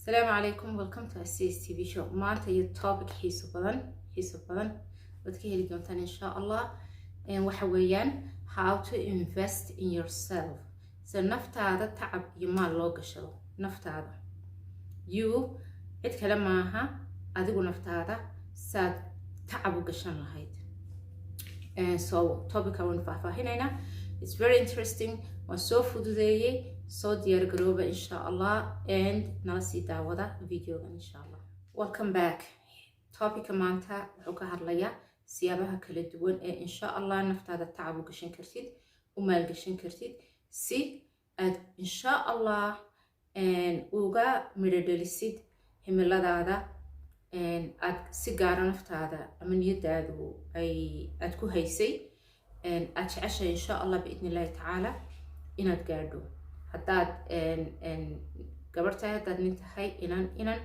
السلام عليكم. welcome to Assis TV show. maanta iyo topic xiiso badan wad ka heli doontaan insha Allah. waxa weeyaan how to invest in yourself. naftaada tacab iyo maal loo gashado. naftaada cid kale maaha, adigu naftaada saad tacab u gashan lahayd. so topic aan faahfaahinayna, it's very interesting. waan soo fududeeyay, soo diyaar garooba insha Allah, and nala sii daawada videogan insha Allah. Welcome back. Topic maanta wuxuu ka hadlayaa siyaabaha kala duwan ee insha Allah naftaada tacab u gashan kartid, u maal gashan kartid, si aad insha Allah uga midho dhalisid himiladaada, aad si gaara naftaada ama niyadaadu aad ku haysay, aad jeceshay insha Allah biidni Illaahi tacaala inaad gaadho. haddaad gabartahay, haddaad nin tahay, inan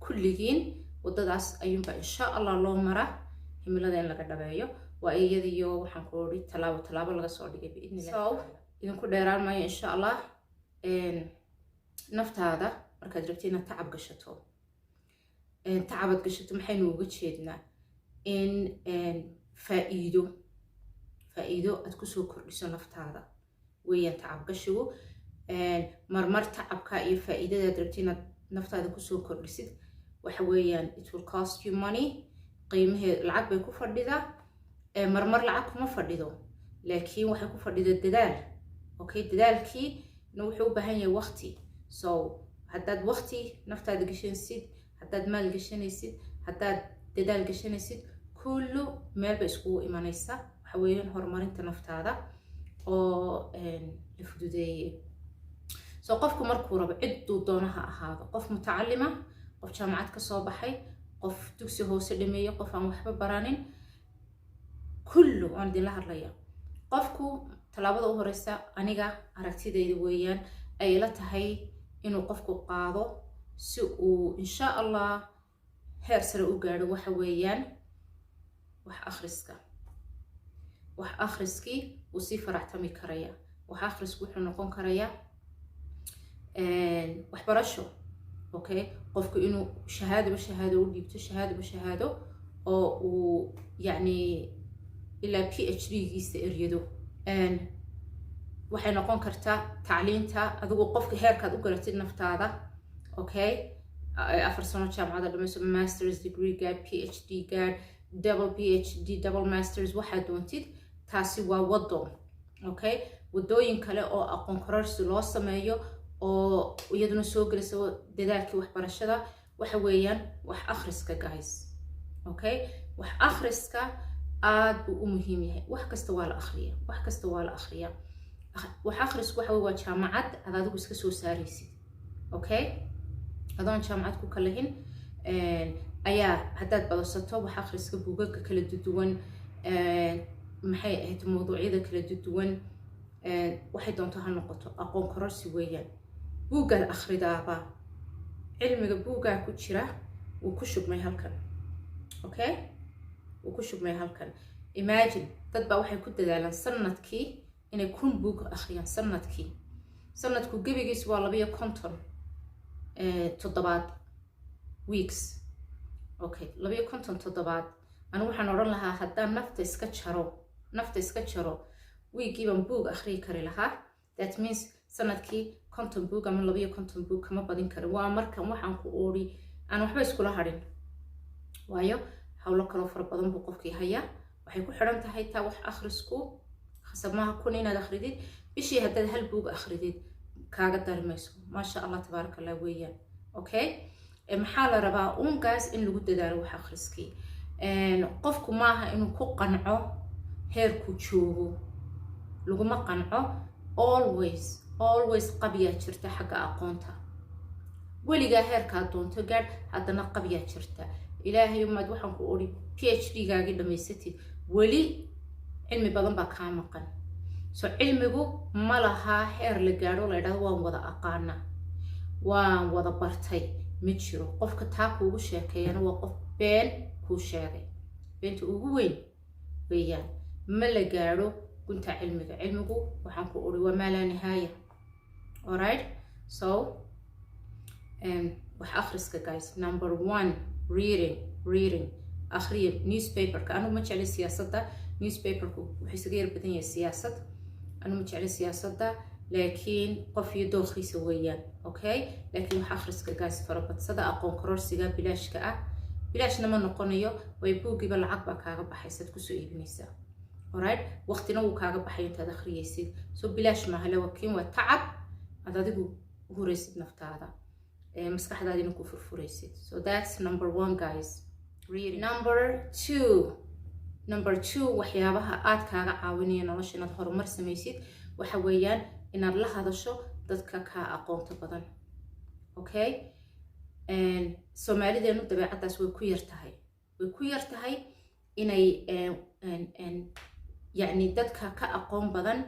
kulligiin wadadaas ayuunba insha Allah loo mara himilada in laga dhabeeyo. waa iyadiyo waxaan ku odhi talaabo laga soo dhigay biidni Illaahi. so idinku dheeraan maayo insha Allah. naftaada markaad rabtid inaad tacab gashato, tacabaad gashato maxaynu uga jeednaa? in faa'iido aad kusoo kordhiso naftaada weeyaan tacab gashigu. marmar tacabka iyo faa'iidadaad rabtid inaad naftaada kusoo kordhisid waxa weeyaan it will cost you money. qiimaheed lacag bay ku fadhidaa. marmar lacag kuma fadhido, laakiin waxay ku fadhida dadaal. okay, dadaalkii wuxuu u baahan yahay waqti. so haddaad waqti naftaada gashanaysid, haddaad maal gashanaysid, haddaad dadaal gashanaysid, kullu meel bay iskugu imanaysa. waxa weeyaan horumarinta naftaada oo la fududeeyay. so qofku markuu rabo cidduu doono ha ahaado, qof mutacalima, qof jaamacad ka soo baxay, qof dugsi hoose dhameeyay, qof aan waxba baranin, kullu waan idinla hadlaya. qofku talaabada u horeysa aniga aragtidayda weeyaan ay la tahay inuu qofku qaado si uu insha Allah heer sare u gaadho. waxa weeyaan wax akhriskii uu sii faraxtami karaya. wax akhrisku wuxuu noqon karayaa waxbarasho. okay, qofku inuu shahaado u dhiibto, shahaado oo uu yacni ilaa PhD-giisa eryado. waxay noqon kartaa tacliinta, adigu qofka heerkaad u garatid naftaada. okay, 4 sano jaamacada dhamayso, masters degree gaad, PhD gaad, double PhD, double masters, waxaad doontid. taasi waa wado. okay, wadooyin kale oo aqoon kororsi loo sameeyo oo iyaduna soo gelaysa dadaalkii waxbarashada. waxa weeyaan wax akhriska guys. okay, wax akhriska aad buu u muhiim yahay. wax kasta waa la akhriyaa. wax akhrisku waxa waa jaamacad aad adigu iska soo saaraysid. okay, adoon jaamacad ku kalahin ayaa haddaad badasato wax akhriska buugaagga kala duwan, maxay ahayd mawduucyada kala duwan, waxay doonto ha noqoto, aqoon kororsi weeyaan. buuggaad akhridaaba cilmiga buuggaa ku jira wuu ku shubmay halkan. okay, wuu ku shubmay halkan. imagine dad baa waxay ku dadaalaan sanadkii inay 1000 buug akhriyaan sanadku gebigiis waa 250 toddobaad weeks. okay, 250 toddobaad. anigu waxaan odhan lahaa haddaan nafta iska jaro weekii baan buug akhriyi kari lahaa. that means sanadkii 50 buug ama 250 buug kama badin karo. waa markan waxaan ku oori aan waxba iskula harin, waayo hawlo kaloo fara badan buu qofkii hayaa. waxay ku xidhan tahay taa wax akhrisku khasab maaha 1000 inaad akhridid. bishii haddaad 1 buug akhridid kaaga darmayso, maasha Allah tabaaraka Allah weeyaan. okay, maxaa la rabaa uunkaas in lagu dadaalo wax akhriskii. qofku maaha inuu ku qanco heerku joogo, laguma qanco. always qabyaa jirta xagga aqoonta. weligaa heerkaad doonto gaadh, haddana qabyaa jirta. ilaahay umaad waxaan ku odhi PhD-gaagii dhamaysatid, weli cilmi badan baa kaa maqan. so cilmigu ma lahaa heer la gaadho la idhahdo waan wada aqaana, waan wada bartay, ma jiro. qofka taa kuugu sheekeeyana waa qof been kuu sheegay. beenta ugu weyn weeyaan. ma la gaadho gunta cilmigu waxaan ku odhi waa maa laa nihaaya. alright, so wax akhriska guys. Number 1 reading akhriya newspaperka. Anu ma jecli siyaasadda. Newspaperku wuxuu isaga yar badan yahay siyaasad. Anu ma jecli siyaasadda, laakiin qof iyo dooqiisa weeyaan. Okay, laakiin wax akhriska guys farabadsada aqoon kororsiga bilaashka ah. bilaashna ma noqonayo, way buugiba lacag baa kaaga baxaysa ku soo iibinaysaa. Alright, waqtina uu kaaga baxay intaad akhriyaysid. So bilaash ma hala wakiin waa tacab aad adigu huraysid naftaada. maskaxdaadina ku furfuraysid. So that's number 1 guys. Reading. Number 2 waxyaabaha aad kaaga caawinaya nolosha inaad horumar samaysid waxa weeyaan inaad la hadasho dadka ka aqoonta badan. Okay, Soomaalideenu dabeecadaas way ku yar tahay inay yani dadka ka aqoon badan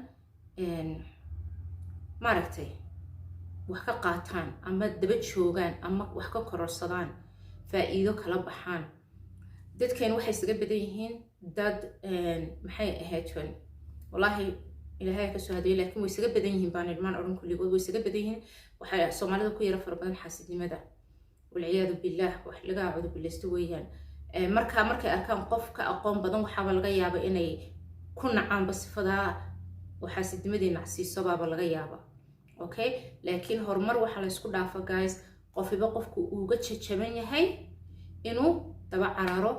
maaragtay wax ka qaataan ama daba joogaan ama wax ka kororsadaan faa'iido kala baxaan. dadkeen waxay isaga badan yihiin dad maxay ahayd wallahi ilaahay ka soo hadeeyay, laakiin way isaga badan yihiin baan ilmaan oran kulligood way isaga badan yihiin. waxay Soomaalida ku yara fara badan xaasidnimada walciyaadu billah, wax laga acuudu bilaysto weeyaan. markay arkaan qof ka aqoon badan waxaaba laga yaabaa inay ku nacaanba sifadaa xaasidnimadii nacsiiso baaba laga yaabaa. Okay, laakiin horumar waxa la isku dhaafa guys, qofiba qofku uga jajaban yahay inuu daba cararo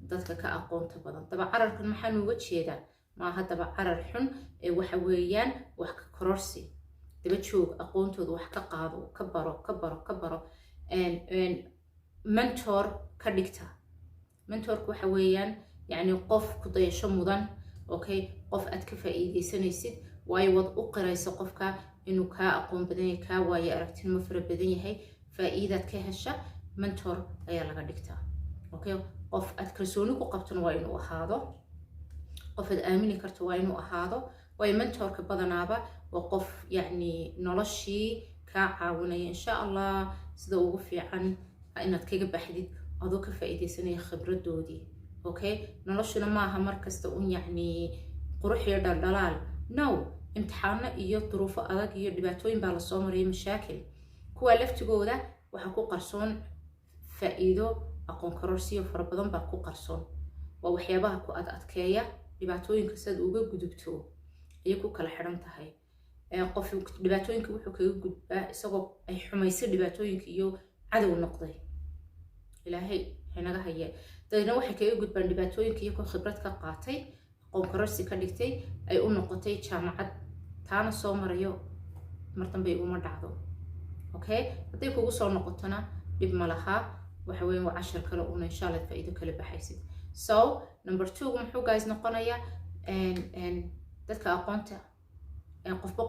dadka ka aqoonta badan. daba cararkan maxaan uga jeedaa? maaha daba carar xun ee waxa weeyaan wax ka kororsi, daba joog, aqoontooda wax ka qaado, ka baro mentor ka dhigta. mentorku waxa weeyaan yani qof ku dayasho mudan. Okay, qof aad ka faa'iideysanaysid, waayo wad u qiraysa qofka inuu ka aqoon badan yahay, ka waayo aragtinimo fara badan yahay, faa'iidaad ka hesha, mentor ayaa laga dhigtaa. Okay, qof aad kalsooni ku qabtana waa inuu ahaado, qof aad aamini karto waa inuu ahaado. waayo mentorka badanaaba waa qof yani noloshii ka caawinaya insha Allah sida ugu fiican inaad kaga baxdid adoo ka faa'iideysanaya khibradoodii. Okay, noloshuna maaha markasta un yani qurux iyo dhaldhalaal. No, imtixaano iyo duruufo adag iyo dhibaatooyin baa la soo mariyay, mashaakil. kuwa laftigooda waxa ku qarsoon faa'iido aqoon kororsiyo fara badan baa ku qarsoon. waa waxyaabaha ku adkeeya dhibaatooyinka sida uga gudubto ay ku kala xiran tahay. qof dhibaatooyinka wuxuu kaga gudbaa isagoo ay xumayso dhibaatooyinka iyo cadow noqday. ilaahay inaga haya. dadna waxay kaga gudbaan dhibaatooyinka iyo khibrad ka qaatay, aqoon kororsi ka dhigtay, ay u noqotay jaamacad taana soo marayo mar dambe uma dhacdo. Okay, haday kugu soo noqotona dib ma laha, waxa weyn waa cashar kale oo insha Allah faa'iido kala baxaysid. So number 2 muxuu guys noqonaya dadka aqoonta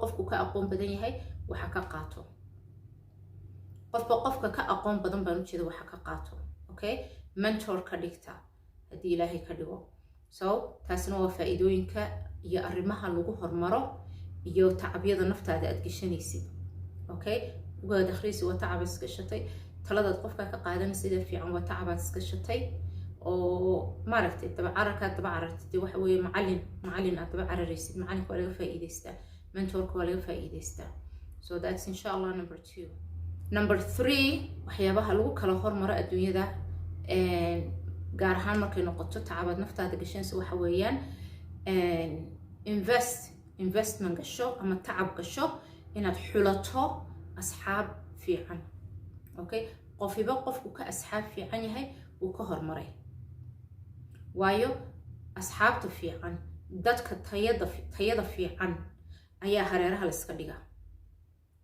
qofku ka aqoon badan yahay waxa ka qaato. qofka ka aqoon badan baan u jeedaa waxa ka qaato. Okay, mentor ka dhigta hadii Ilaahay ka dhigo. So taasina waa faa'iidooyinka iyo arrimaha lagu hormaro iyo tacabyada naftaada aad gashanaysid. Okay, uga dakhriisi waa tacab iska shatay, taladaad qofka ka qaadanaysa sida fiican waa tacab iska shatay oo maaragtay daba carartay waxa weeye macallin aad daba cararaysid, macallinka waa laga faa'iideystaa, mentorka waa laga faa'iideystaa. So that's insha Allah number 2. Number 3 waxyaabaha lagu kala hormaro adduunyada gaar ahaan markay noqoto tacabaad naftaada gashanaysa waxa weeyaan investment gasho ama tacab gasho inaad xulato asxaab fiican. Okay, qofiba qofku ka asxaab fiican yahay uu ka hormaray. waayo asxaabta fiican, dadka tayada fiican ayaa hareeraha la iska dhigaa.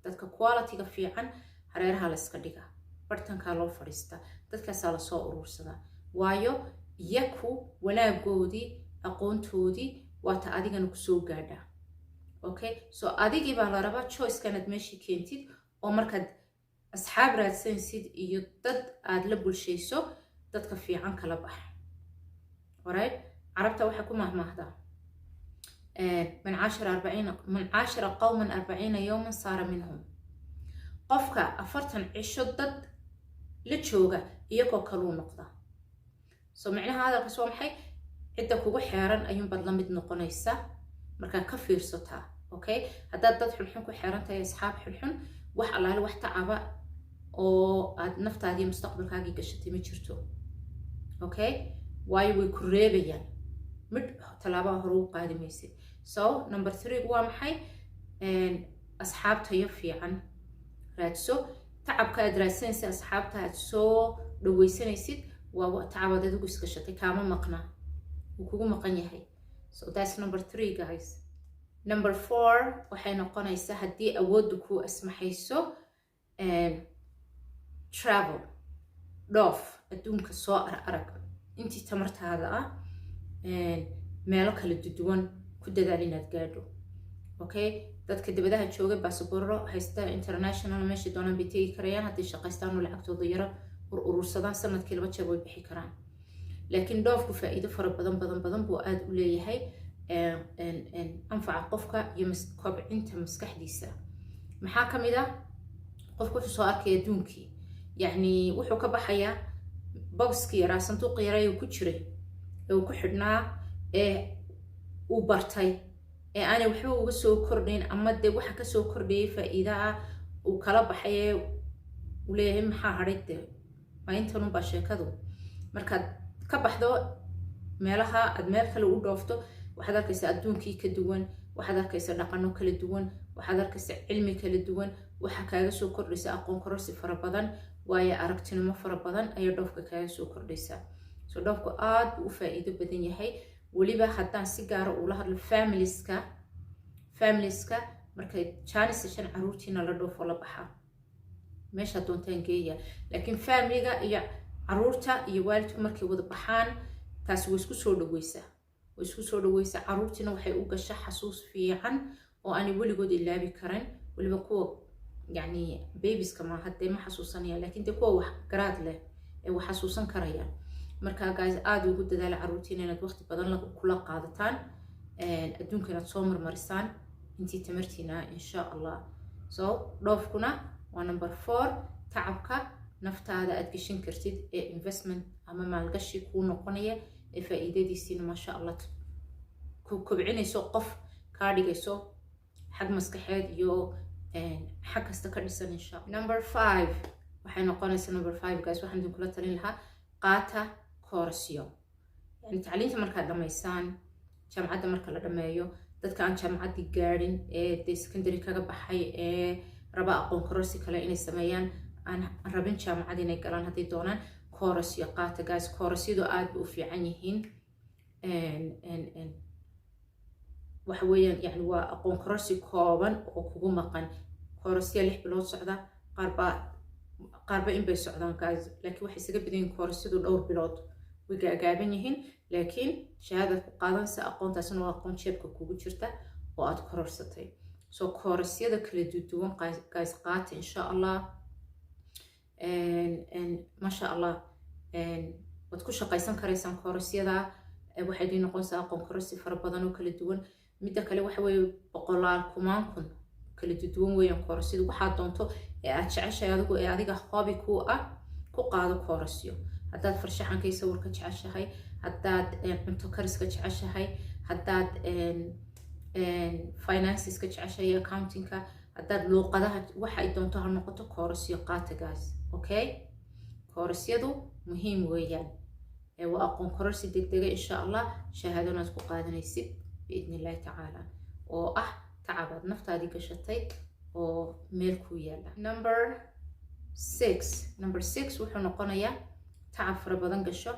dadka quality-ga fiican hareeraha la iska dhigaa, bartanka loo fadhiistaa, dadkaasaa la soo urursadaa. waayo yaku wanaagoodii aqoontoodii waata adigana ku soo gaadhaa. Okay, so adigii baa la rabaa choice-kanaad meeshii keentid oo markaad asxaab raadsanaysid iyo dad aad la bulshayso dadka fiican kala bax. alright, carabta waxa ku mahmaahdaa من 10 قوما 40 يوما صار منهم. qofka 40 cisho dad la jooga iyagoo kaluu noqda. so macnaha hadalkaas waa maxay? cidda kugu xeeran ayuun baad la mid noqonaysaa markaa ka fiirsataa. Okay, haddaad dad xunxun ku xeeran tahay asxaab xunxun wax allaale wax tacaba oo aad naftaadii mustaqbalkaagii gashatay ma jirto. Okay, waayo way ku reebayaan mid talaabaha hore u qaadi maysid. So number 3 waa maxay? asxaabtayo fiican raadso. tacabka aad raadsanaysa asxaabta aad soo dhawaysanaysid waa tacabaad adigu isgashatay, kaama maqna, wuu kugu maqan yahay. So that's number 3 guys. number 4 waxay noqonaysaa haddii awooddu kuu asmaxayso, travel, dhoof, adduunka soo arag intii tamartaada ah, meelo kala duwan ku dadaal inaad gaadho. Okay, dadka dibadaha jooga baasaboorro haysta international meesha doonaan bay tegi karayaan hadday shaqaystaan oo lacagtooda yaro urursadaan, sanadkii 2 jeer way bixi karaan. laakiin dhoofku faa'iido fara badan buu aad u leeyahay, anfaca qofka iyo kobcinta maskaxdiisa. maxaa ka mid ah? qofku wuxuu soo arkaya adduunkii, yacni wuxuu ka baxayaa boxkii yaraa, sanduuqii yaraa uu ku jiray, ee uu ku xidhnaa, ee uu bartay, ee aanay waxba uga soo kordhayn, ama dee waxa ka soo kordhayay faa'iidaha uu kala baxay ee uu leeyahay maxaa hadhay dee waa intanunbaa sheekadu. markaad ka baxdo meelaha aad meel kale u dhoofto, waxaad arkaysaa adduunkii ka duwan, waxaad arkaysaa dhaqano kala duwan, waxaad arkaysaa cilmi kala duwan, waxa kaaga soo kordhaysa aqoon kororsi fara badan, waayo aragtinimo fara badan ayaa dhoofka kaaga soo kordhaysa. so dhoofku aad buu u faa'iido badan yahay. weliba haddaan si gaara ula hadlo familieska markay jaanis shan caruurtiina la dhoofo la baxaa, meesha doontaan geeya. laakiin familiga iyo caruurta iyo waalidku markay wada baxaan, taasi way isku soo dhawaysaa, caruurtiina waxay u gasha xasuus fiican oo aanay weligood ilaabi karin. weliba kuwa yacni babiska ma haddee ma xasuusanayaan, laakiin dee kuwa wax garaad leh ee wax xasuusan karayaan. markaa guys aad ugu dadaala caruurtiina inaad waqti badan kula qaadataan, adduunka inaad soo marmarisaan intii tamartiina insha allah. so dhoofkuna waa number 4, tacabka naftaada aad gashan kartid ee investment ama maalgashi kuu noqonaya, ee faa'iidadiisiina maasha allah ku kobcinayso, qof kaa dhigayso xag maskaxeed iyo xag kasta ka dhisan insha allah. number 5 waxay noqonaysaa number 5 guys, waxaan idin kula talin lahaa qaata koorasyo. yani tacliinta markaad dhamaysaan, jaamacadda marka la dhameeyo, dadka aan jaamacaddii gaadhin ee dee secondary kaga baxay ee raba aqoon kororsi kale inay sameeyaan, aan rabin jaamacad inay galaan, hadday doonaan koorasyo qaata guys. koorasyadu aad bay u fiican yihiin. waxa weeyaan yani waa aqoon kororsi kooban oo kugu maqan. koorasya 6 bilood socda, qaarba in bay socdaan guys, laakiin waxay isaga badan yihiin koorasyadu dhowr bilood, way gaagaaban yihiin, laakiin shahaadaad ku qaadanaysa, aqoontaasina waa aqoon jeebka kugu jirta oo aad kororsatay. so koorasyada kala duwan guys qaata insha allah. maasha allah waad ku shaqaysan karaysaan koorasyada, waxay idin noqonaysaa aqoon kororsi fara badan oo kala duwan. midda kale waxa weeye 100,000 kala duwan weeyaan koorasyadu. waxaad doonto ee aad jeceshahay adigu, ee adiga hobby ku ah, ku qaado koorasyo. haddaad farshaxanka iyo sawirka jeceshahay, haddaad cunto kariska jeceshahay, haddaad financeska jeceshahay, accountingka, haddaad luuqadaha, waxa ay doonto ha noqoto, koorasyo qaata guys. okay, koorasyadu muhiim weeyaan, waa aqoon kororsi degdega insha allah, shahaadona aad ku qaadanaysid biidni illaahi tacaala, oo ah tacabaad naftaadii gashatay oo meel ku yaala. number 6 wuxuu noqonayaa tacab fara badan gasho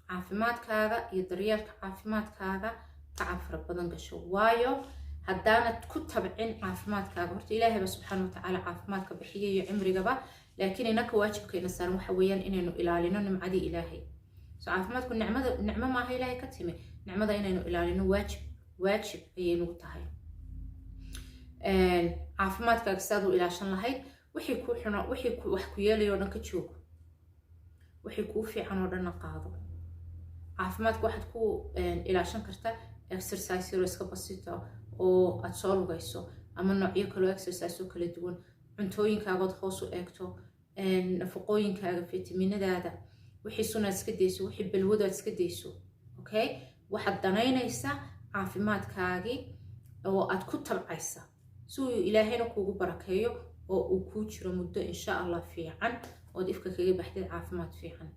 caafimaadkaaga iyo daryeelka caafimaadkaaga, tacab fara badan gasho. waayo haddaanad ku tabcin caafimaadkaaga, horta ilaahayba subxaana watacaala caafimaadka bixiya iyo cimrigaba, laakiin inaka waajibkayna saaran waxa weeyaan inaynu ilaalino nimcadii ilaahay. so caafimaadku nicmo maaha ilaahay ka timi, nicmada inaynu ilaalino waajib ayay nagu tahay. caafimaadkaaga sidaad u ilaashan lahayd, wixii ku xuno, wixii wax ku yeelayo oo dhan ka joog, wixii kuu fiican oo dhanna qaado. caafimaadka waxaad ku ilaashan kartaa exercise yaro iska basito oo aad soo lugayso, ama noocyo kaloo exercise oo kala duwan, cuntooyinkaagood hoos u eegto, nafaqooyinkaaga, fitaminadaada, wixii sunaad iska dayso, wixii balwadu aad iska dayso. okay, waxaad danaynaysaa caafimaadkaagii oo aad ku tabcaysa si uu ilaahayna kuugu barakeeyo oo uu ku jiro muddo insha Allah fiican oo ifka kaga baxdid caafimaad fiican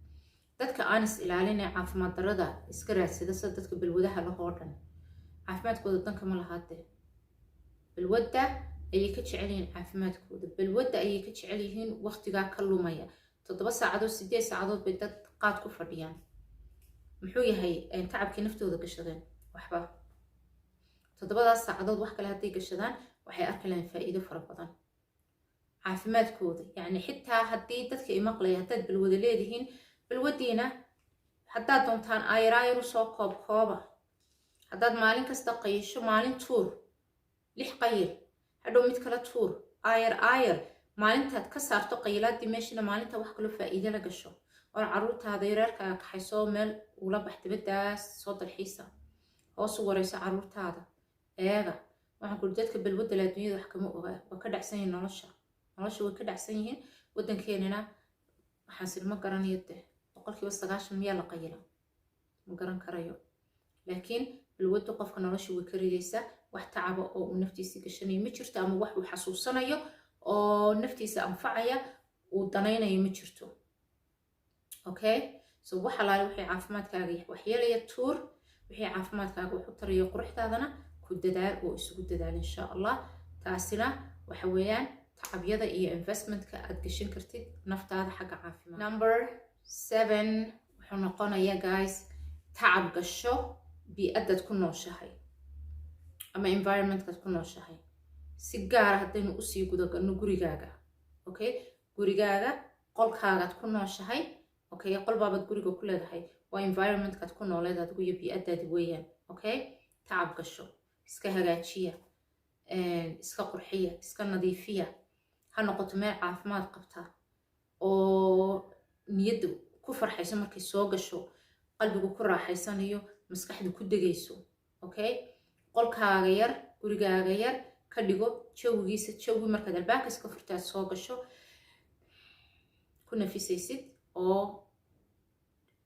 dadka aan is ilaalinay caafimaad darada iska raadsada sida dadka balwadaha la hoodhan caafimaadkooda danka ma lahaatee balwada ayay ka jecel yihiin caafimaadkooda balwada ayay ka jecel yihiin waqtiga ka lumaya 7 saacadood 8 saacadood bay dad qaad ku fadhiyaan muxuu yahay tacabkii naftooda gashadeen waxba 7 saacadood wax kale haday gashadaan waxay arki lahayn faa'iido fara badan caafimaadkooda yani xitaa haddii dadka imaqlaya haddaad balwada leedihiin balwadiina haddaad doontaan ayraayar usoo koobkooba haddaad maalin kasta qayisho maalin tuur 6 qayil hadhow mid kala tuur ayar maalintaad ka saarto qayilaadii meeshana maalinta wax kaloo faa'iido la gasho oo caruurtaada yareerkaaga kaxayso meel ula bax dibadaas soo dalxiisa hoos u wareyso caruurtaada eega waxaan ku dadka balwada la dunyada wax kama ogaa waa ka dhacsan yihiin nolosha way ka dhacsan yihiin wadankeenana waxaan silma garanayo 90% miyaa la qayila ma garan karayo laakiin balwada qofka nolosha way ka ridaysaa wax tacaba oo uu naftiisa gashanayo ma jirto ama wax uu xasuusanayo oo naftiisa anfacaya uu danaynayo ma jirto okay so waxa la wixii caafimaadkaaga wax yeelaya tuur wixii caafimaadkaaga wax u tarayo quruxdaadana ku dadaal oo isugu dadaal insha Allah taasina waxa weeyaan tacabyada iyo investmentka aad gashan kartid naftaada xagga caafimaad number 7 wuxuu noqonayaa guys tacab gasho bi'adad ku nooshahay ama environmentkaad ku nooshahay si gaar ah hadaynu u sii gudagalno gurigaaga okay gurigaaga qolkaagaad ku nooshahay okay qol baabad guriga ku leedahay waa environmentkaad ku nooleed adigu iyo bi'adaadi weeyaan okay tacab gasho iska hagaajiya iska qurxiya iska nadiifiya ha noqoto meel caafimaad qabta oo niyadda ku farxayso markay soo gasho qalbigu ku raaxaysanayo maskaxdu ku degayso okay qolkaaga yar gurigaaga yar ka dhigo jawigiisa jawi markaad albaabka iska furtaad soo gasho ku nafisaysid oo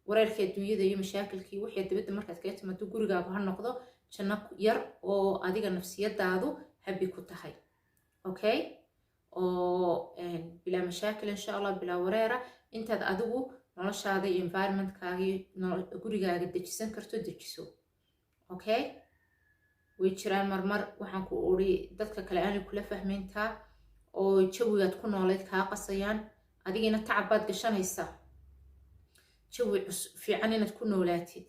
wareerkii adduunyada iyo mashaakilkii wixii dibadda markaad kaga timaado gurigaagu ha noqdo janno yar oo adiga nafsiyadaadu habi ku tahay okay oo bilaa mashaakil insha Allah bilaa wareera intaad adigu noloshaada iyo environmentkaaga gurigaaga dejisan karto dejiso okay way jiraan marmar waxaan ku ori dadka kale aan kula fahmeyntaa oo jawigaad ku nooleed kaa qasayaan adigina tacabaad gashanaysaa jawi fiican inaad ku noolaatid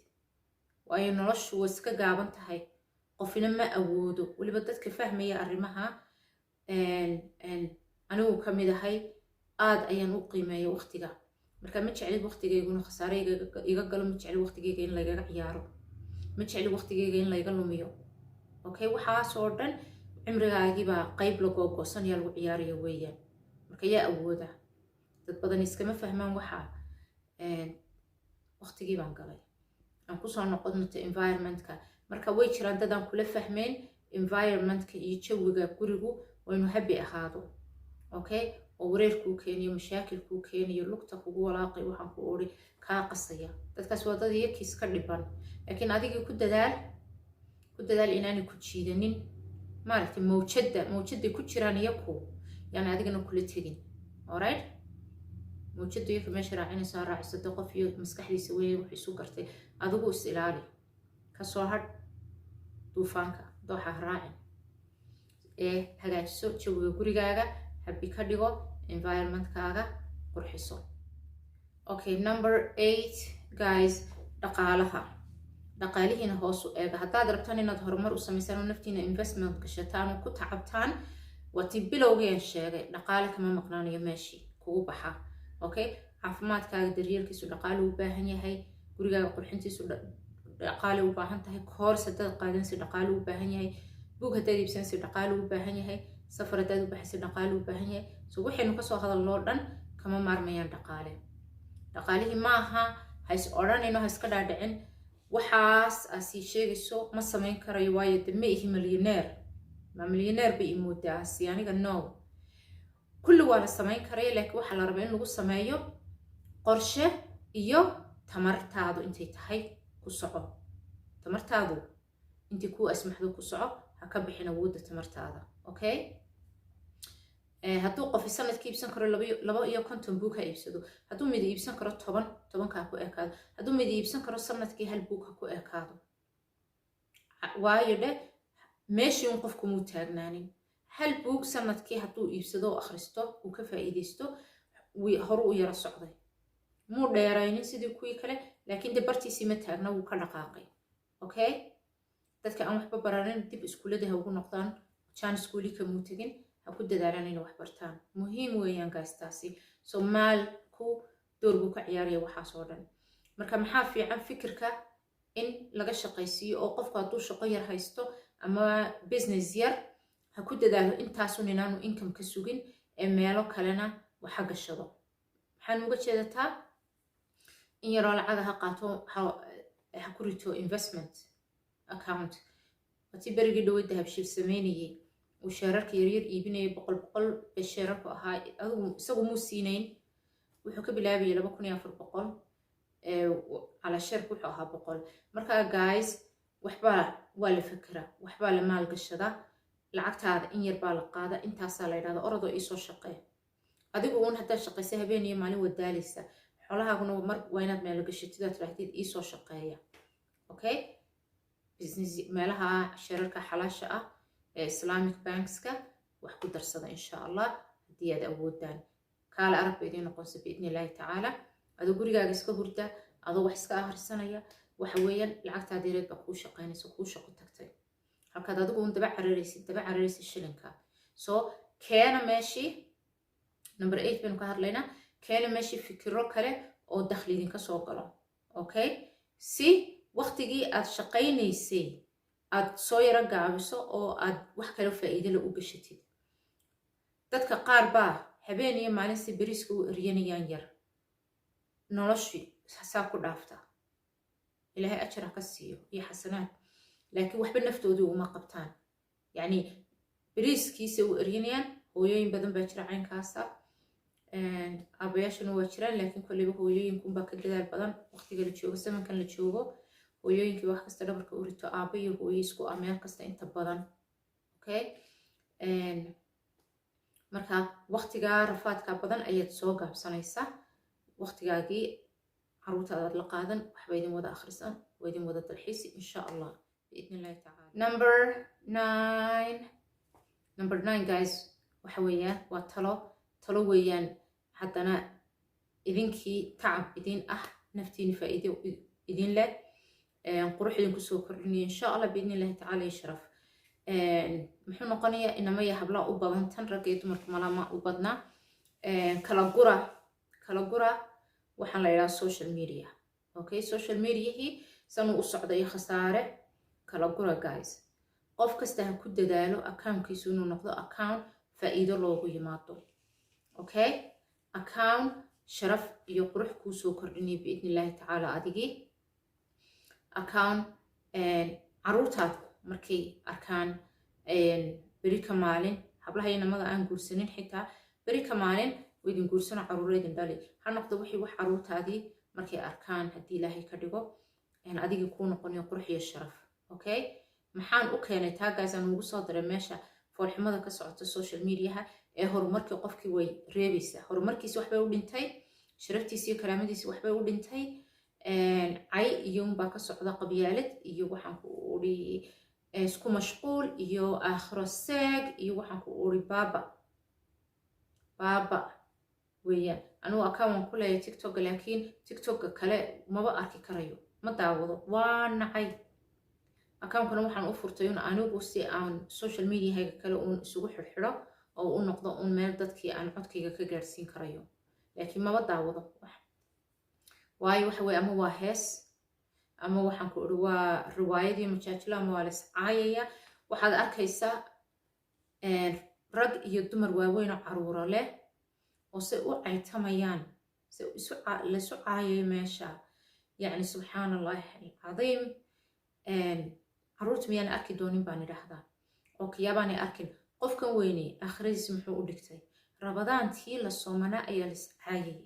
waayo noloshu way iska gaaban tahay qofina ma awoodo waliba dadka fahmaya arrimaha anigu ka mid ahay aad ayaan u qiimeeyo waqtiga marka ma jeclid waqtigeyguna khasaare iga galo ma jeclid waqtigeyga in laygaga ciyaaro ma jeclid waqtigeyga in layga lumiyo okay waxaas oo dhan cimrigaagii baa qayb la googoosanaya lagu ciyaarayo weeyaan marka yaa awooda dad badan iskama fahmaan waxa waqtigii baan galay aan kusoo noqonato environmentka marka way jiraan dad aan kula fahmeyn environmentka iyo jawiga gurigu waynu habi ahaado okay oo wareerkuu keeniyo mashaakilkuu keeniyo lugta kugu walaaqay waxaan ku ori kaa qasaya dadkaas waa dad iyakiis ka dhiban laakiin adigii ku dadaal inaanay ku jiidanin maaragtay mawjadday ku jiraan iyaku yani adigana kula tegin alright mawjadda iyaka meesha raacinaysaa raacisada qof iyo maskaxdiisa weeye wax isu gartay adigu is ilaali kasoo hadh duufaanka dooxa raacin hagaajiso jawiga gurigaaga habi ka dhigo environmentkaaga qurxiso okay number 8 guys dhaqaalihiina hoos u eega haddaad rabtaan inaad horumar u samaysaan oo naftiina investment gashataan oo ku tacabtaan waati bilowgeen sheegay dhaqaale kama maqnaanayo meeshii kugu baxa okay caafimaadkaaga daryeelkiisu dhaqaale u baahan yahay gurigaaga qurxintiisu dhaqaale u baahan tahay course haddaad qaadanayso dhaqaale u baahan yahay buug haddaad iibsanayso dhaqaale u baahan yahay safar haddaad u baxayso dhaqaale u baahan yahay so waxaynu kasoo hadalnoo dhan kama maarmayaan dhaqaalihii maaha ha is odhanayno ha iska dhaadhicin waxaas aad sii sheegayso ma samayn karayo waayo de ma ihi milyaneer ma milyaneer bay imoodaa si aniga no kulli waa la samayn karaya laakiin waxaa la rabaa in lagu sameeyo qorshe iyo tamartaadu intay tahay ku soco tamartaadu intii kuu asmaxdo ku soco ha ka bixin awoodda tamartaada okay hadduu qof sanadkii iibsan karo laba iyo konton buug ha iibsado, hadduu mid iibsan karo tobanka ha ku ekaado, hadduu mid iibsan karo sanadkii hal buug ha ku ekaado. waayo dhe meeshii un qofku muu taagnaanin. hal buug sanadkii hadduu iibsado oo akhristo uu ka faa'iidaysto horu u yara socday, muu dheeraynin sidii kuwii kale, laakiin de bartiisii ma taagna, wuu ka dhaqaaqay. okay, dadka aan waxba baranin dib iskuullada ha ugu noqdaan, jaan iskuuli kamuu tegin, ha ku dadaalaan inay wax bartaan. muhiim weeyaan gaas taasi. so maalku door buu ka ciyaaraya waxaas oo dhan. marka maxaa fiican fikirka in laga shaqaysiiyo, oo qofku hadduu shaqo yar haysto ama business yar, ha ku dadaalo intaasun inaanu income ka sugin ee meelo kalena waxa gashado. waxaan uga jeedataa in yaroo lacaga ha qaato, ha ku rito investment account. watii berigii dhawey dahabshiil sameynayay uu sheerarka yaryar iibinayay, boqol bay sheerarku ahaa, isagu muu siinayn, wuxuu ka bilaabayay 2400 على sheerku wuxuu ahaa 100. marka guys, waxbaa waa la fikra, waxbaa la maalgashada, lacagtaada in yar baa la qaada, intaasaa la yidhahda orodoo iisoo shaqee. adigu uun haddaad shaqaysa habeen iyo maalin wadaaleysa, xoolahaaguna mar waa inaad maalgashatid aad tidhaahdid iisoo shaqeeya. okay, business meelaha sheerarka xalaasha ah ee islamic bankska wax ku darsada insha allah haddii aad awoodaan. kaala arag ba idiin noqonsa biidni illaahi tacaala. adoo gurigaaga iska hurda, adoo wax iska akhrisanaya, waxa weeyaan lacagtaada yareed baa kuu shaqaynaysa, kuu shaqo tagtay, halkaad adigu un daba cararaysid shilinka. so keena meeshii number 8 baynu ka hadlaynaa, keena meeshii fikiro kale oo dakhli idinka soo galo. okay, si waqtigii aad shaqaynaysay aad soo yaro gaabiso oo aad wax kale faa'iido la u gashatid. dadka qaar baa habeen iyo maalin si beriiska u eryanayaan yar, noloshii saa ku dhaafta. ilaahay ajar ha ka siiyo iyo xasanaad, laakiin waxba naftoodii uma qabtaan. yacni beriiskiisa u eryanayaan. hooyooyin badan baa jira caynkaasa, aabayaashana waa jiraan, laakiin kolleyba hooyooyinkunbaa ka dadaal badan. waqtiga la joogo, zamankan la joogo, hooyooyinkii wax kasta dhabarka u rito, aaba iyo hooyo isku ah meel kasta inta badan. okay, marka waqtigaa rafaadka badan ayaad soo gaabsanaysaa. waqtigaagii caruurtaadaad la qaadan, waxba idin wada akhrisan, waa idin wada dalxiisi insha allah biidni illahi tacaala. number 9 guys, waxa weeyaan waa talo weeyaan, haddana idinkii tacab idin ah, naftiini faa'iido idin leh, qurux idinku soo kordhinaya insha allah biidni illahi tacaala iyo sharaf. muxuu noqonayaa inama iyo hablaa u badan, tan ragga iyo dumarka malama u badnaa. kala gura waxaan la yidhaha social media. okay, social mediahii sanuu u socda iyo khasaare. kala gura guys, qof kasta ha ku dadaalo accountkiisu inuu noqdo account faa'iido loogu yimaado. okay, account sharaf iyo qurux kuu soo kordhinaya biidni illaahi tacaala adigii. account caruurtaadu markay arkaan beri ka maalin, hablaha iyo namada aan guursanin xitaa, beri ka maalin idin guursano caruuro idin dhali, ha noqdo wixii wax caruurtaadii markay arkaan, haddii ilaahay ka dhigo, adigii kuu noqonayo qurux iyo sharaf. okay, maxaan u keenay taagaasaan ugu soo daray meesha foolxumada ka socota social mediaha ee horumarkii qofkii way reebaysaa. horumarkiisi waxbay u dhintay, sharaftiisi iyo karaamadiisi waxbay u dhintay. cay iyo unbaa ka socda, qabyaalad iyo waxaan ku uri isku mashquul iyo aakhiro seeg iyo waxaan ku uri baaba weeyaan. anugu account ku leeyahay tiktok, laakiin tiktok kale maba arki karayo, ma daawado, waa nacay. account-kana waxaan u furtay un anigu si aan social media-hayga kale uun isugu xidhxidho oo u noqdo un meel dadkii aan codkayga ka gaadhsiin karayo, laakiin maba daawado. waayo waxa weye ama waa hees, ama waxaan ku uri waa riwaayadii majaajilo, ama waa la iscaayaya. waxaad arkaysaa rag iyo dumar waaweyn oo caruuro leh oo se u caytamayaan, se laisu caayayo meesha. yacni subxaan allahi alcadiim. caruurta miyaan arki doonin baan idhaahdaa, oo kiyaabaanay arkin. qofkan weyney aakhiradiisi muxuu u dhigtay? rabadaantii la soomanaa ayaa la iscaayayay.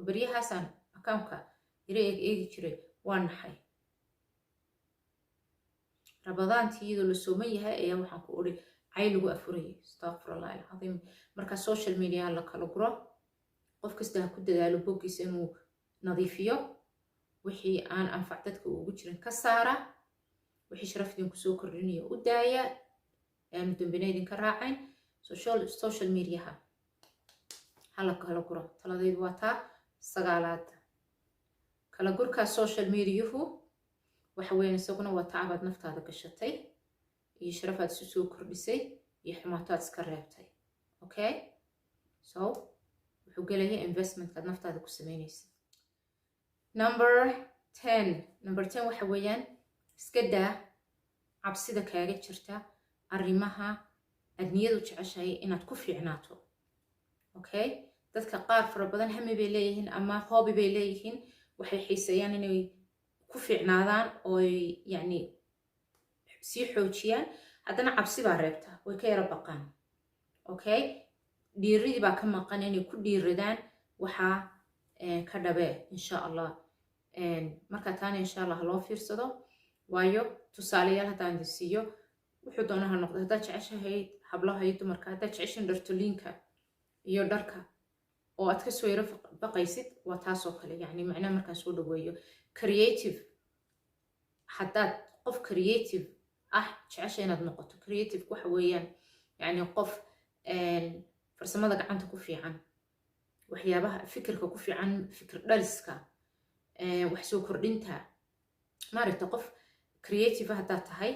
baryahaasaan account-ka ira eegi jiray, waa naxay. rabadaantii iyadoo la sooman yahay ayaa waxaan ku uri cay lagu afurayay astaghfirullah alcadiim marka social media la kala guro qof kasta ha ku dadaalo boggiisa inuu nadiifiyo wixii aan anfac dadka ugu jirin ka saara wixii sharaf idinku soo kordhinayo u daaya aanu dambina idinka raacayn social mediaha hala kala guro taladaydu waa taa 9aad kala gurka social mediahu waxa weeyaan isaguna waa taabaad naftaada gashatay iyo sharafaad isu soo kordhisay iyo xumaataad iska reebtay okay so wuxuu gelayaa investment-kaad naftaada ku samaynaysa number 10 waxa weeyaan iska daa cabsida kaaga jirta arrimaha aad niyadu jeceshahay inaad ku fiicnaato okay dadka qaar fara badan hami bay leeyihiin ama hobby bay leeyihiin waxay xiiseeyaan inay ku fiicnaadaan oo yani sii xoojiyaan haddana cabsi baa reebta way ka yara baqaan okay dhiiridii baa ka maqan inay ku dhiiradaan waxaa ka dhabee insha allah marka taana insha allah loo fiirsado waayo tusaalayaal haddaan idin siiyo wuxuu doona ha noqdo haddaad jeceshahay hablaha iyo dumarka haddaad jeceshan dhartoliinka iyo dharka oo aad ka soo yaro baqaysid waa taasoo kale yani macnaha markaan soo dhaweeyo creative haddaad qof creative jecesha inaad noqoto creative waxa weeyaan yani qof farsamada gacanta ku fiican waxyaabaha fikirka ku fiican fikir dhaliska wax soo kordhinta maaragta qof creative haddaad tahay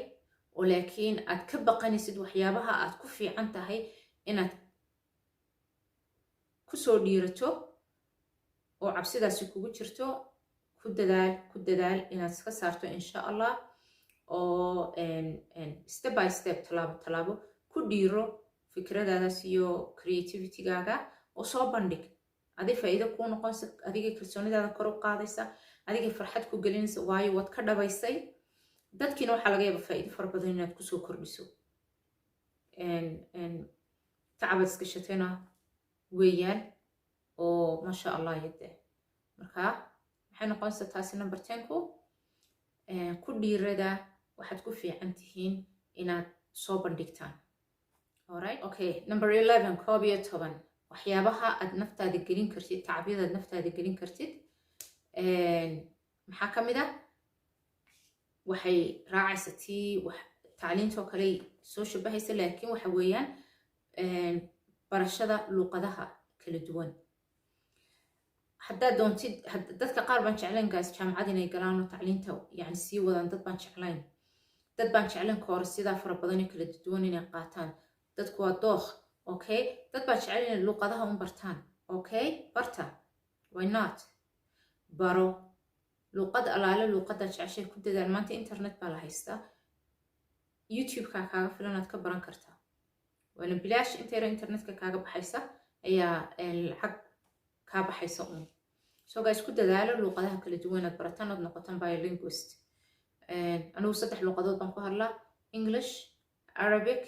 oo laakiin aad ka baqanaysid waxyaabaha aad ku fiican tahay inaad kusoo dhiirato oo cabsidaasi kugu jirto ku dadaal inaad iska saarto insha allah oo step by step talaabo ku dhiiro fikradaadaas iyo creativity-gaaga oo soo bandhig adig faa'iido kuu noqonaysa adigay kalsoonidaada kor u qaadaysa adigay farxad ku gelinaysa waayo waad ka dhabaysay dadkiina waxaa laga yaaba faa'iido fara badan inaad kusoo kordhiso tacabaad iska shatayna weeyaan oo masha allah yadde marka maxay noqonaysaa taasi number 10ku ku dhiirada waxaad ku fiican tihiin inaad soo bandhigtaan alright okay number 11 11 waxyaabaha aad naftaada gelin kartid tacabyadaad naftaada gelin kartid maxaa ka mid ah waxay raacaysa tii tacliintoo kale soo shabahaysa laakiin waxa weeyaan barashada luuqadaha kala duwan haddaad doontid dadka qaar baan jeclayn gaas jaamacad inay galaan oo tacliinta yani sii wadaan dad baan jeclayn koorsidaa fara badan ee kala duwan inay qaataan dadku waa dookh okay dad baa jecel inay luuqadaha un bartaan okay barta why not baro luuqad alaale luuqadda jeceshay ku dadaal maanta internet baa la haystaa youtube-ka kaaga filan aad ka baran kartaa waana bilaash inta yara internetka kaaga baxaysa ayaa lacag kaa baxaysa un so guys ku dadaalo luuqadaha kala duwan aad barataan ood noqotaan bilinguist anigu 3 luuqadood baan ku hadlaa English Arabic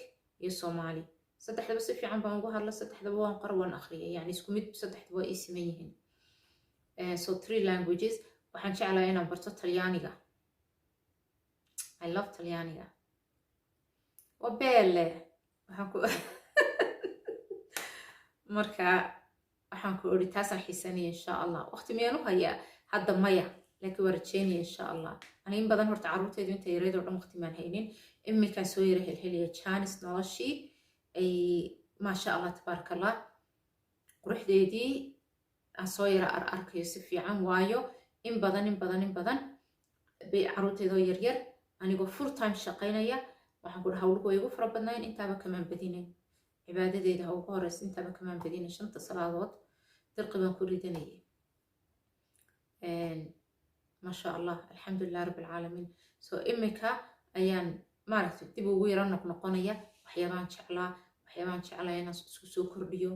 iyo Somali saddexdaba si fiican baan ugu hadlaa saddexdaba waan qor waan akhriyaa yani isku mid saddexdaba waa ii siman yihiin so 3 languages waxaan jeclahay inaan barto Talyaaniga I love Talyaaniga waa belle waxaan ku marka waxaan ku ori taasaan xiisanaya insha allah waqti miyaan u hayaa hadda maya laakiin waa rajeynaya insha allah aniga in badan horta carruurtaydu inta yareedoo dhan waqti maan haynin iminkaan soo yara helheliya jaanis noloshii ay maasha allah tabaaraka allah quruxdeedii aan soo yara arkayo si fiican waayo in badan bay carruurteedoo yaryar anigoo full time shaqaynaya waxaan ku dhaha hawluhu way igu fara badnayn intaaba kamaan badinayn cibaadadeeda ha ugu horeysa intaaba kamaan badinayn 5 salaadood dirqi baan ku ridanayay maasha allah alxamdulilah rabbi alcaalamiin so imika ayaan maaragtay dib ugu yara noqnoqonaya waxyaabaan jeclaa inaan isku soo kordhiyo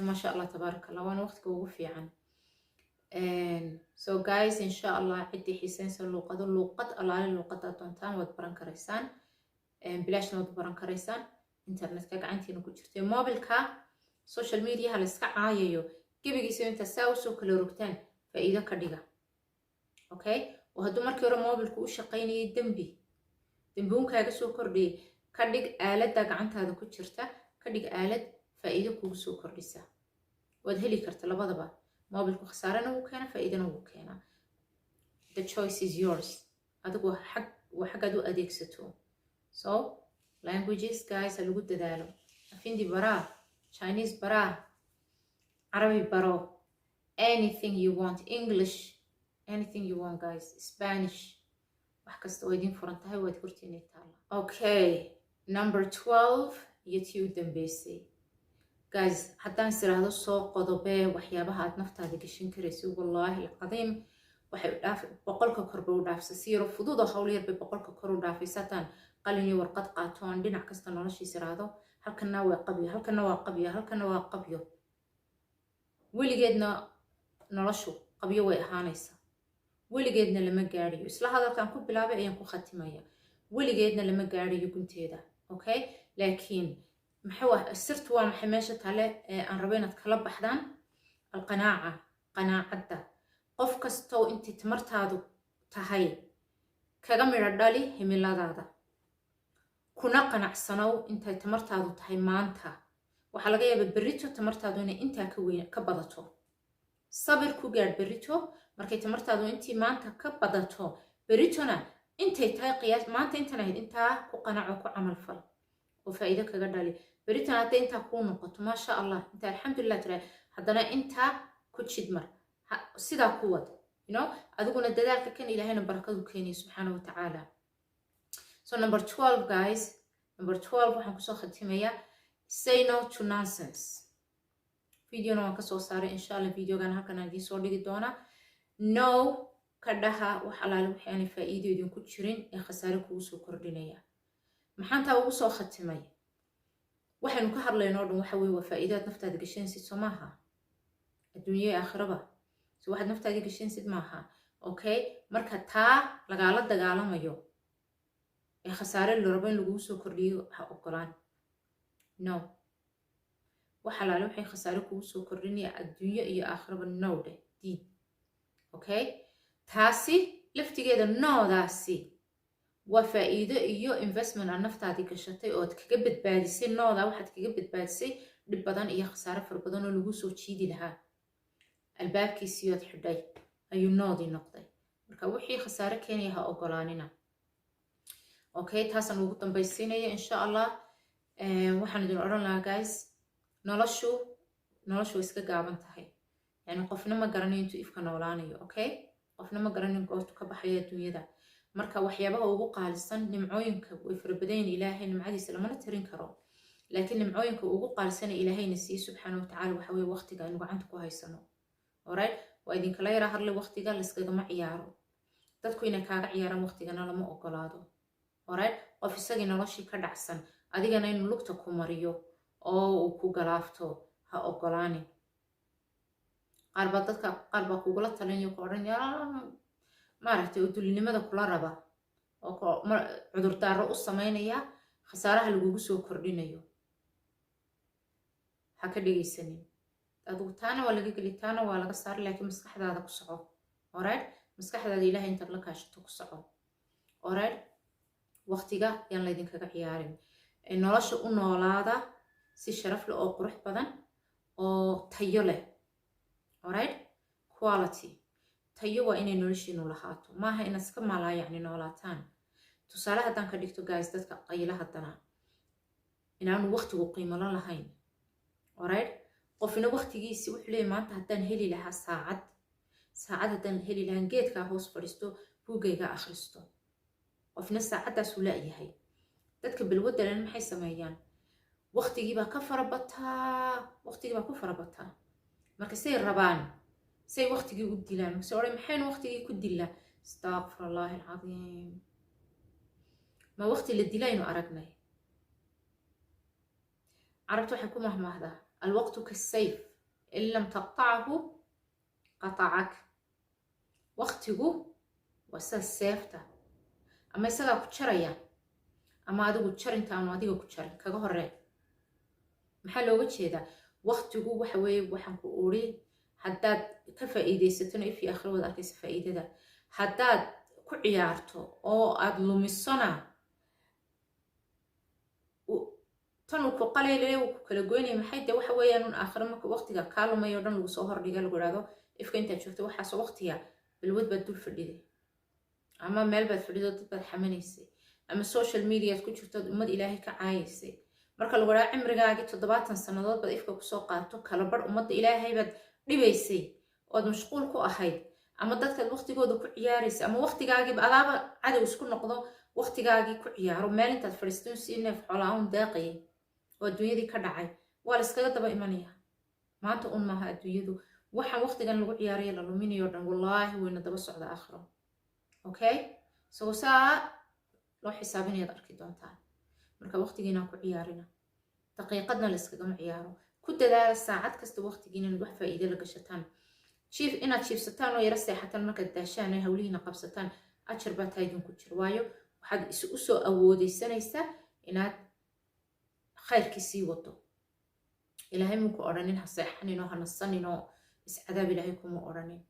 maasha allah tabaaraka allah waana waqtiga ugu fiican so guys insha allah ciddii xiisaynsa luuqad alaale luuqadaad doontaan waad baran karaysaan bilaashna waad baran karaysaan internetka gacantiina ku jirto mobilka social mediaha la iska caayayo gebigiisa inta saa usoo kala rogtaan faa'iido ka dhiga okay oo hadduu markii hore mobilku u shaqaynayay dembi unkaaga soo kordhiyay ka dhig aaladda gacantaada ku jirta ka dhig aalad faa'iido kugu soo kordhisa waad heli karta labadaba mobilku khasaarana wuu keena faa'iidana wuu keenaa the choice is yours adigu waa xaggaad u adeegsato so languages guys ha lagu dadaalo afindi baraa Chinese baraa Arabi baro anything you want English anything you want guys Spanish wax kasta oo idin furan tahay waad hortiinay taala okay number 12 iyo tii u dambeysay guys haddaan siraahdo soo qodobee waxyaabaha aad naftaada gashan karayso wallaahi alcadiim waxay boqolka kor bay u dhaafsa siiro fududa hawl yar bay boqolka kor u dhaafaysataan qalin iyo warqad qaatoon dhinac kasta noloshiisa raado halkana waa qabyo halkana waa qabyo halkana waa qabyo weligeedna noloshu qabyo way ahaanaysaa weligeedna lama gaadhiyo isla hadalkan ku bilaabay ayaan ku khatimaya weligeedna lama gaadhiyo gunteeda okay laakiin sirtu waa maxay meesha tale aan rabo inaad kala baxdaan alqanaaca qanaacadda qof kastoo intii tamartaadu tahay kaga midho dhali himiladaada kuna qanacsanow intay tamartaadu tahay maanta waxaa laga yaabaa berrito tamartaadu inay intaa ka badato sabir ku gaadh berrito markay tamartaadu intii maanta ka badato berritona intay tahay qiyaas maanta intan ahayd intaa ku qanaco ku camal fal oo faa'iido kaga dhali berritona hadday intaa kuu noqoto maasha allah inta alxamdulilah tira haddana intaa ku jidmar sidaa ku wad adiguna dadaalka kan ilaahayna barakadu keenaya subxaana wa tacaala so number 12 guys number 12 waxaan kusoo khatimayaa say no to nonsense videona waan kasoo saaray insha allah videogan halkan aan idiin soo dhigi doonaa no ka dhaha wax alaale wixii aanay faa'iido idinku jirin ee khasaare kugu soo kordhinaya maxaan taa ugu soo khatimay waxaynu ka hadlayno oo dhan waxa weeye waa faa'iidaad naftaada gashanaysid soo maaha adduunyo iyo aakhiraba so waxaad naftaada gashanaysid maaha okay marka taa lagaala dagaalamayo ee khasaare la rabo in lagugu soo kordhiyo ha ogolaan no wax alaale waxay khasaare kugu soo kordhinaya adduunyo iyo aakhiraba no dheh diid okay taasi laftigeeda noodaasi waa faa'iido iyo investment aan naftaadii gashatay oo aad kaga badbaadisay noodaa waxaad kaga badbaadisay dhib badan iyo khasaare fara badan oo lagu soo jiidi lahaa albaabkiisiiyood xidhay ayuu noodii noqday marka wixii khasaare keenaya ha ogolaanina okay taasaan ugu dambaysiinaya insha allah waxaan idin odhan lahaa guys noloshu way iska gaaban tahay yani qofna ma garanayo intuu ifka noolaanayo okay qofna ma garanayo goortu ka baxayo adduunyada marka waxyaabaha ugu qaalisan nimcooyinka way farabadan ilaahay nimcadiisa lamana tirin karo laakiin nimcooyinka ugu qaalisan ilaahayna siiyo subxaana wa tacaala waxa weeye waqtiga aynu gacanta ku haysano alright waa idinkala yaraa hadlay waqtiga layskagama ciyaaro dadku inay kaaga ciyaaraan waqtigana lama ogolaado alright qof isagii noloshii ka dhacsan adigana inuu lugta ku mariyo oo uu ku galaafto ha ogolaanin qaar baa kugula talinayo ku odhan maaragtay oo dulinimada kula raba oo cudurdaaro u samaynaya khasaaraha lagugu soo kordhinayo ha ka dhegaysanin adigu taana waa laga geli taana waa laga saari laakiin maskaxdaada ku soco alright maskaxdaada ilaahay intaad la kaashato ku soco alright waqtiga yaan laydinkaga ciyaarin nolosha u noolaada si sharaf leh oo qurux badan oo tayo leh alright quality tayo waa inay noloshiinu lahaato maaha inaad iska maalaa yacni noolaataan tusaale haddaan ka dhigto guys dadka qayla haddana inaanu waqtigu qiimo la lahayn alright qofna waqtigiisi wuxuu leeyahay maanta haddaan heli lahaa saacad haddaan heli lahaa geedkaa hoos fadhiisto buugayga akhristo qofna saacaddaasuu la'yahay dadka balwaddalan maxay sameeyaan waqtigiibaa ku farabataa marka say rabaan say waqtigii u dilaan markase odhan maxaynu waqtigii ku dilaa astaqfir allahi alcadiim ma waqti la dilaynu aragnay carabta waxay ku mahmaahdaa alwaqtu kasayf in lam taqtachu qatacak waqtigu waa sida seefta ama isagaa ku jaraya ama adigu jarinta aanu adiga ku jarin kaga horee maxaa looga jeedaa waqtigu waxa weeye waxaan ku uri haddaad ka faa'iidaysatona if iyo aakhira waad arkaysa faa'iidada haddaad ku ciyaarto oo aad lumisona tan uu ku qaleylay uu ku kala goynay maxay de waxa weeyaan un aakhiro marka waqtiga kaa lumayo dhan lagu soo hordhiga lagu yidhaahdo ifka intaad joogto waxaasoo waqtiga balwad baad dul fadhiday ama meel baad fadhido dad baad xamanaysay ama social mediaad ku jirto ummad ilaahay ka caayaysay marka lagu yidhaahdo cimrigaagii 70 sannadood baad ifka kusoo qaato kala bar ummadda ilaahay baad dhibaysay ood mashquul ku ahayd ama dadkaad waqtigooda ku ciyaaraysay ama waqtigaagii adaaba cadow isku noqdo waqtigaagii ku ciyaaro meel intaad fadhiisto si neef xoolaa daaqayay oo adduunyadii ka dhacay waa la iskaga daba imanaya maanta un maaha adduunyadu waxaan waqtigan lagu ciyaaraya la luminayo dhan wallaahi wayna daba socda aakhiro okay so saa loo xisaabinayaad arki doontaan marka waqtigiinaan ku ciyaarina daqiiqadna la iskagama ciyaaro ku dadaala saacad kasta waqtigiinan wax faa'iido la gashataan inaad jiifsataan oo yara seexataan markaad daashaan ee hawlihiina qabsataan ajar baa taa idinku jiro waayo waxaad u soo awoodaysanaysaa inaad khayrkii sii wado ilaahay muku odhanin ha seexanin oo ha nasanin oo iscadaab ilaahay kuma odhanin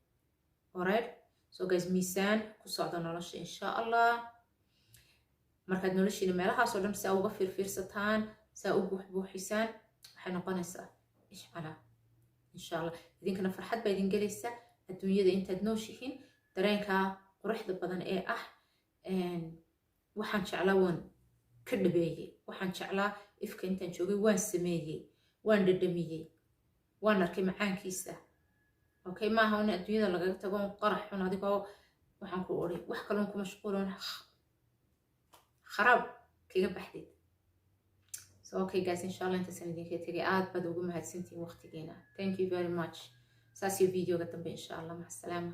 alright so guys miisaan ku socda nolosha insha allah markaad noloshiina meelahaasoo dhan saa uga fiirfiirsataan saa u buuxbuuxisaan waxay noqonaysaa ishcalaa insha allah idinkana farxad baa idin gelaysa adduunyada intaad nooshihiin dareenka quruxda badan ee ah waxaan jeclaa waan ka dhabeeyey waxaan jeclaa ifka intaan joogay waan sameeyey waan dhadhamiyey waan arkay macaankiisa okay maaha in adduunyada lagaga tago qarax xun adigoo waxaan ku odhay wax kaloon ku mashquuloon kharaab kaga baxdid so okay guys insha allah intaasaan idinka tegay aad baad ugu mahadsantihiin waqtigeena thank you very much saas iyo videoga dambe insha allah maca salaama